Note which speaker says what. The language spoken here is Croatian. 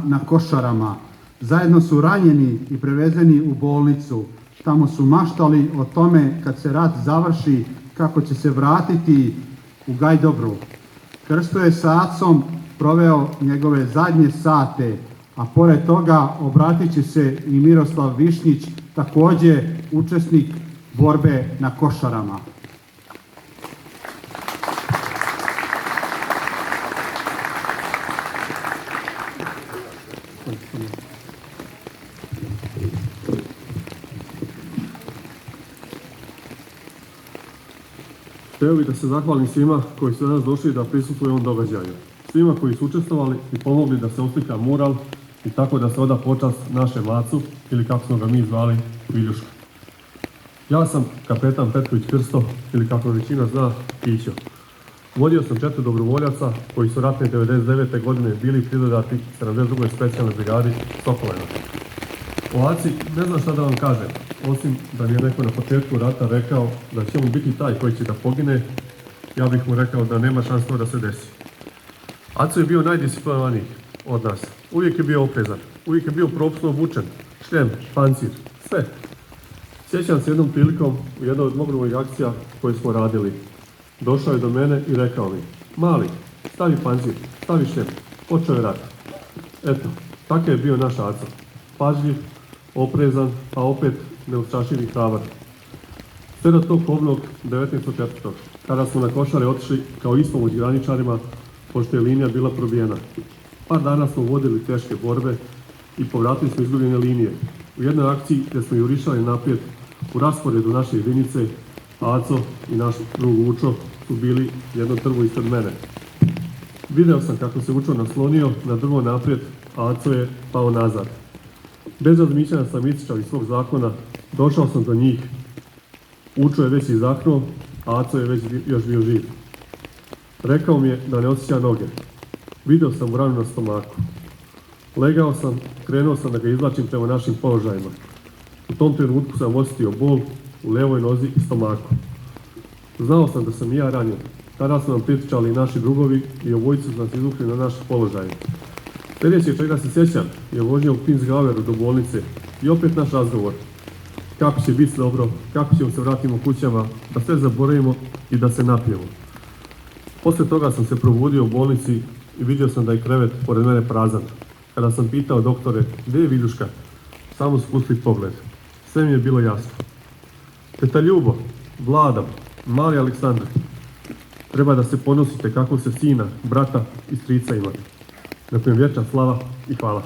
Speaker 1: na Košarama. Zajedno su ranjeni i prevezeni u bolnicu. Tamo su maštali o tome kad se rat završi kako će se vratiti u Gajdobru. Krsto je sa acom proveo njegove zadnje sate, a pored toga obratit će se i Miroslav Višnjić, također učesnik borbe na Košarama.
Speaker 2: Htio bih da se zahvalim svima koji su danas došli da prisustvuju ovom događaju. Svima koji su učestvovali i pomogli da se oslika mural i tako da se oda počast našem Acu, ili kako smo ga mi zvali, Viljuška. Ja sam kapetan Petković Krsto, ili kako većina zna, Pićo. Vodio sam 4 dobrovoljaca koji su ratne 1999. godine bili pridodati 72. specijalnoj brigadi Sokolena. O Aci ne znam šta da vam kažem, osim da mi je neko na početku rata rekao da će on biti taj koji će da pogine, ja bih mu rekao da nema šanse to da se desi. Aco je bio najdisciplinovaniji od nas. Uvijek je bio oprezan, uvijek je bio propisno obučen, šljem, pancir, sve. Sjećam se jednom prilikom u jednoj od mobilnih akcija koje smo radili. Došao je do mene i rekao mi: "Mali, stavi pancir, stavi šljem, počeo je rat." Eto, takav je bio naš Aco. Pažljiv, oprezan, a opet neustrašiv i hrabar. Sve do tog kobnog 19.4. kada smo na Košare otišli kao ispomoć graničarima, pošto je linija bila probijena. Par dana smo vodili teške borbe i povratili smo izgubljene linije. U jednoj akciji gdje smo jurišali naprijed, u rasporedu naše jedinice, Aco i naš drug Vučo su bili jedno drvo ispred mene. Video sam kako se Vučo naslonio na drvo naprijed, a Aco je pao nazad. Bez razmišljanja sam izišao iz svog zakona, došao sam do njih. Vučo je već izdahnuo, a Aco je već još bio živ. Rekao mi je da ne osjeća noge. Video sam u ranu na stomaku. Legao sam, krenuo sam da ga izvlačim prema našim položajima. U tom trenutku sam osjetio bol u levoj nozi i stomaku. Znao sam da sam i ja ranjen. Tada su nam pritičali i naši drugovi i obojicu su nas izvukli na naše položaje. Sljedeće čega se sjećam je vožnja u Pinsgaveru do bolnice i opet naš razgovor. Kako će biti dobro, kako ćemo se vratiti kućama, da sve zaboravimo i da se napijemo. Poslije toga sam se probudio u bolnici i vidio sam da je krevet pored mene prazan. Kada sam pitao doktore, gdje je Viljuška, samo spustili pogled. Sve mi je bilo jasno. Teta Ljubo, Vlada, mali Aleksandar, treba da se ponosite kako se sina, brata i strica imate. Dakle, vječna slava i hvala.